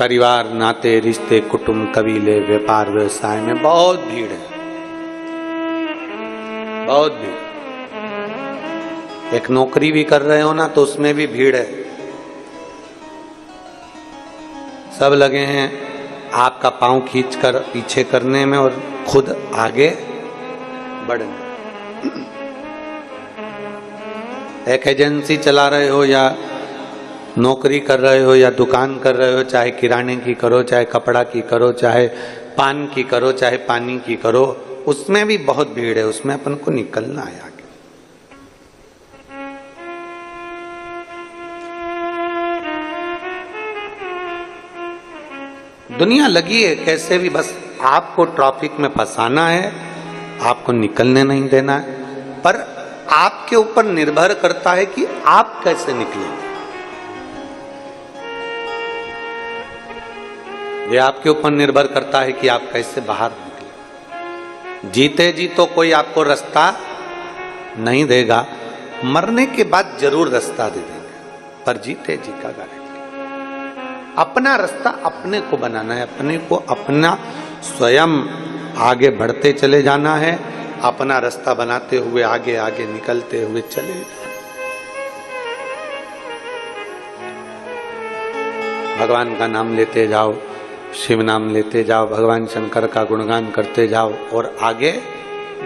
परिवार, नाते, रिश्ते, कुटुंब, कबीले, व्यापार, व्यवसाय में बहुत भीड़ है, बहुत भीड़। एक नौकरी भी कर रहे हो ना तो उसमें भी भीड़ है। सब लगे हैं आपका पांव खींचकर पीछे करने में और खुद आगे बढ़ने। एक एजेंसी चला रहे हो या नौकरी कर रहे हो या दुकान कर रहे हो, चाहे किराने की करो, चाहे कपड़ा की करो, चाहे पान की करो, चाहे पानी की करो, उसमें भी बहुत भीड़ है। उसमें अपन को निकलना है आगे। दुनिया लगी है कैसे भी, बस आपको ट्रैफिक में फंसाना है, आपको निकलने नहीं देना है। पर आपके ऊपर निर्भर करता है कि आप कैसे निकलेंगे। ये आपके ऊपर निर्भर करता है कि आप कैसे बाहर निकले। जीते जी तो कोई आपको रास्ता नहीं देगा, मरने के बाद जरूर रास्ता दे देंगे, पर जीते जी का गारंटी। अपना रास्ता अपने को बनाना है, अपने को अपना स्वयं आगे बढ़ते चले जाना है, अपना रास्ता बनाते हुए आगे आगे निकलते हुए चले। भगवान का नाम लेते जाओ, शिव नाम लेते जाओ, भगवान शंकर का गुणगान करते जाओ और आगे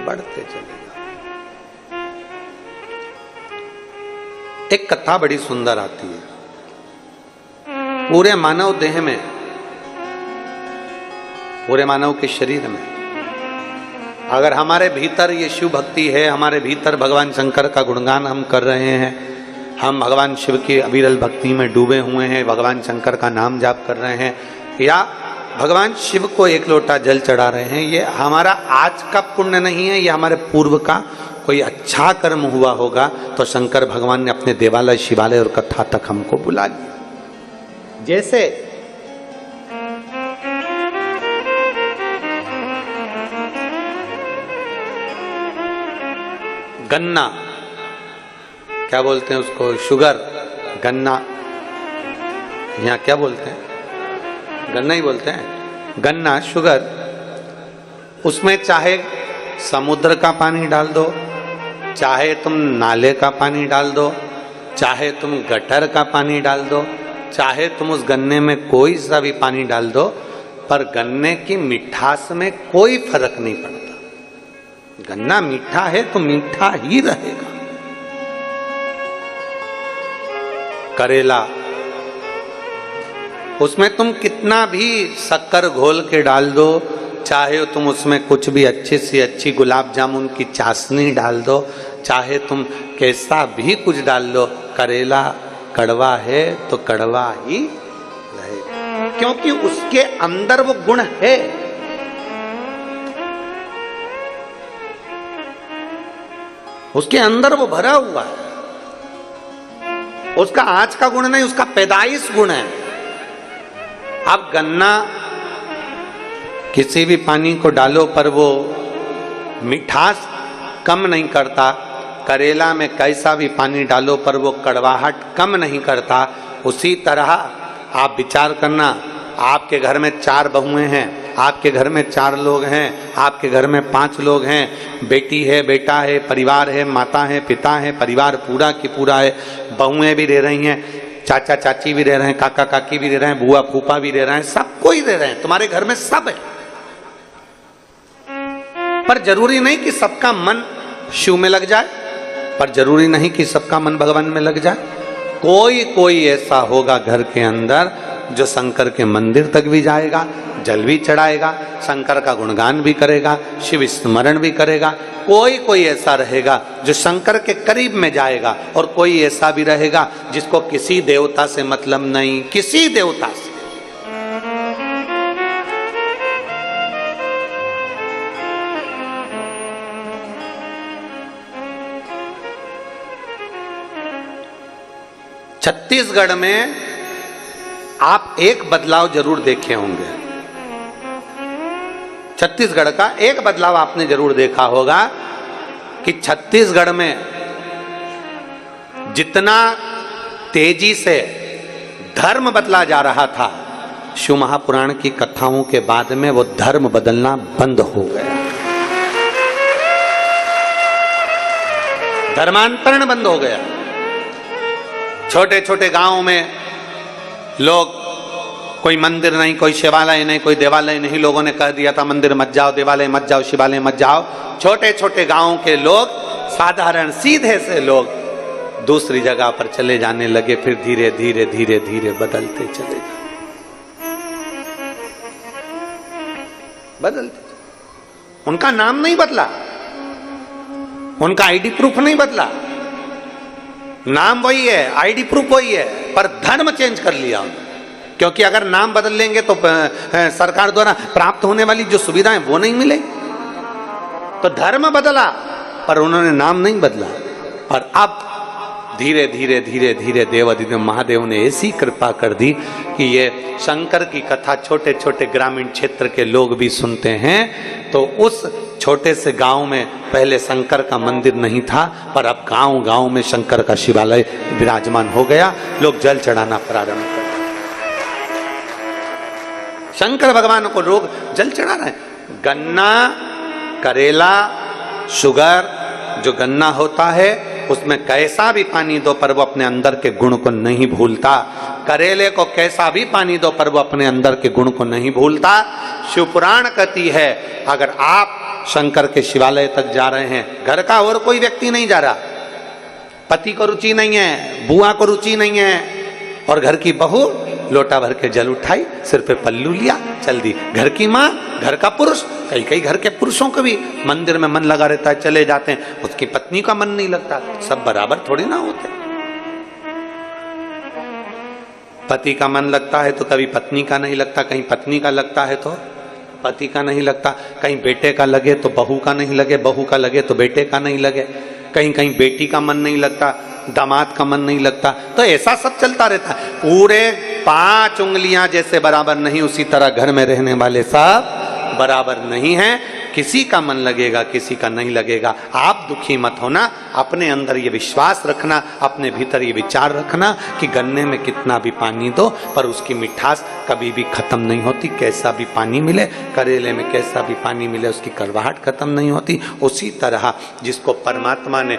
बढ़ते चले जाओ। एक कथा बड़ी सुंदर आती है। पूरे मानव देह में, पूरे मानव के शरीर में अगर हमारे भीतर ये शिव भक्ति है, हमारे भीतर भगवान शंकर का गुणगान हम कर रहे हैं, हम भगवान शिव की अविरल भक्ति में डूबे हुए हैं, भगवान शंकर का नाम जाप कर रहे हैं, या भगवान शिव को एक लोटा जल चढ़ा रहे हैं, ये हमारा आज का पुण्य नहीं है, ये हमारे पूर्व का कोई अच्छा कर्म हुआ होगा। तो शंकर भगवान ने अपने देवालय, शिवालय और कथा तक हमको बुला लिया। जैसे गन्ना, क्या बोलते हैं उसको, शुगर, गन्ना, यहाँ क्या बोलते हैं, गन्ना ही बोलते हैं, गन्ना, शुगर। उसमें चाहे समुद्र का पानी डाल दो, चाहे तुम नाले का पानी डाल दो, चाहे तुम गटर का पानी डाल दो, चाहे तुम उस गन्ने में कोई सा भी पानी डाल दो, पर गन्ने की मिठास में कोई फर्क नहीं पड़ता। गन्ना मीठा है तो मीठा ही रहेगा। करेला, उसमें तुम कितना भी शक्कर घोल के डाल दो, चाहे तुम उसमें कुछ भी अच्छी से अच्छी गुलाब जामुन की चाशनी डाल दो, चाहे तुम कैसा भी कुछ डाल दो, करेला कड़वा है तो कड़वा ही रहेगा, क्योंकि उसके अंदर वो गुण है। उसके अंदर वो भरा हुआ है। उसका आज का गुण नहीं, उसका पैदाइश गुण है। अब गन्ना किसी भी पानी को डालो पर वो मिठास कम नहीं करता, करेला में कैसा भी पानी डालो पर वो कड़वाहट कम नहीं करता। उसी तरह आप विचार करना, आपके घर में 4 बहुएं हैं, आपके घर में 4 लोग हैं, आपके घर में 5 लोग हैं, बेटी है, बेटा है, परिवार है, माता है, पिता है, परिवार पूरा की पूरा है, बहुएं भी रह रही हैं, चाचा चाची भी रह रहे हैं, काका काकी भी रह रहे हैं, बुआ फूफा भी रह रहे हैं, सब कोई रह रहे हैं, तुम्हारे घर में सब है। पर जरूरी नहीं कि सबका मन शिव में लग जाए, पर जरूरी नहीं कि सबका मन भगवान में लग जाए। कोई कोई ऐसा होगा घर के अंदर जो शंकर के मंदिर तक भी जाएगा, जल भी चढ़ाएगा, शंकर का गुणगान भी करेगा, शिव स्मरण भी करेगा। कोई कोई ऐसा रहेगा जो शंकर के करीब में जाएगा, और कोई ऐसा भी रहेगा जिसको किसी देवता से मतलब नहीं, किसी देवता से। छत्तीसगढ़ में आप एक बदलाव जरूर देखे होंगे। छत्तीसगढ़ का एक बदलाव आपने जरूर देखा होगा कि छत्तीसगढ़ में जितना तेजी से धर्म बदला जा रहा था, शिव महापुराण की कथाओं के बाद में वो धर्म बदलना बंद हो गया, धर्मांतरण बंद हो गया। छोटे छोटे गांवों में लोग, कोई मंदिर नहीं, कोई शिवालय नहीं, कोई देवालय नहीं, लोगों ने कह दिया था मंदिर मत जाओ, देवालय मत जाओ, शिवालय मत जाओ। छोटे छोटे गांवों के लोग, साधारण सीधे से लोग दूसरी जगह पर चले जाने लगे। फिर धीरे धीरे धीरे धीरे बदलते चले गए, बदलते। उनका नाम नहीं बदला, उनका आईडी प्रूफ नहीं बदला, नाम वही है, आईडी प्रूफ वही है, पर धर्म चेंज कर लिया उन्होंने। क्योंकि अगर नाम बदल लेंगे तो सरकार द्वारा प्राप्त होने वाली जो सुविधाएं वो नहीं मिलेगी। तो धर्म बदला पर उन्होंने नाम नहीं बदला। और अब धीरे धीरे धीरे धीरे देवाधिदेव महादेव ने ऐसी कृपा कर दी कि ये शंकर की कथा छोटे छोटे ग्रामीण क्षेत्र के लोग भी सुनते हैं। तो उस छोटे से गांव में पहले शंकर का मंदिर नहीं था, पर अब गांव गांव में शंकर का शिवालय विराजमान हो गया। लोग जल चढ़ाना प्रारंभ कर, शंकर भगवान को लोग जल चढ़ा रहे हैं। गन्ना, करेला, शुगर, जो गन्ना होता है उसमें कैसा भी पानी दो पर वो अपने अंदर के गुण को नहीं भूलता। करेले को कैसा भी पानी दो पर वो अपने अंदर के गुण को नहीं भूलता। शिवपुराण कहती है, अगर आप शंकर के शिवालय तक जा रहे हैं, घर का और कोई व्यक्ति नहीं जा रहा, पति को रुचि नहीं है, बुआ को रुचि नहीं है, और घर की बहू लोटा भर के जल उठाई, सिर पे पल्लू लिया, चल दी। घर की माँ, घर का पुरुष, कई कई घर के पुरुषों को भी मंदिर में मन लगा रहता है, चले जाते हैं, उसकी पत्नी का मन नहीं लगता। सब बराबर थोड़ी ना होते। पति का मन लगता है तो कभी पत्नी का नहीं लगता, कहीं पत्नी का लगता है तो पति का नहीं लगता, कहीं बेटे का लगे तो बहू का नहीं लगे, बहू का लगे तो बेटे का नहीं लगे, कहीं कहीं बेटी का मन नहीं लगता, दामाद का मन नहीं लगता। तो ऐसा सब चलता रहता है। पूरे 5 उंगलियां जैसे बराबर नहीं, उसी तरह घर में रहने वाले सब बराबर नहीं हैं। किसी का मन लगेगा, किसी का नहीं लगेगा। आप दुखी मत होना, अपने अंदर ये विश्वास रखना, अपने भीतर ये विचार रखना कि गन्ने में कितना भी पानी दो पर उसकी मिठास कभी भी खत्म नहीं होती। कैसा भी पानी मिले, करेले में कैसा भी पानी मिले, उसकी कड़वाहट खत्म नहीं होती। उसी तरह जिसको परमात्मा ने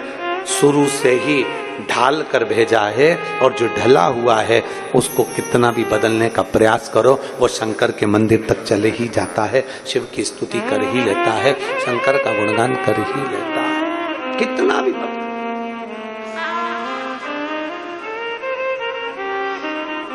शुरू से ही ढाल कर भेजा है और जो ढला हुआ है उसको कितना भी बदलने का प्रयास करो, वो शंकर के मंदिर तक चले ही जाता है, शिव की स्तुति कर ही लेता है, शंकर का गुणगान कर ही लेता है, कितना भी बदल।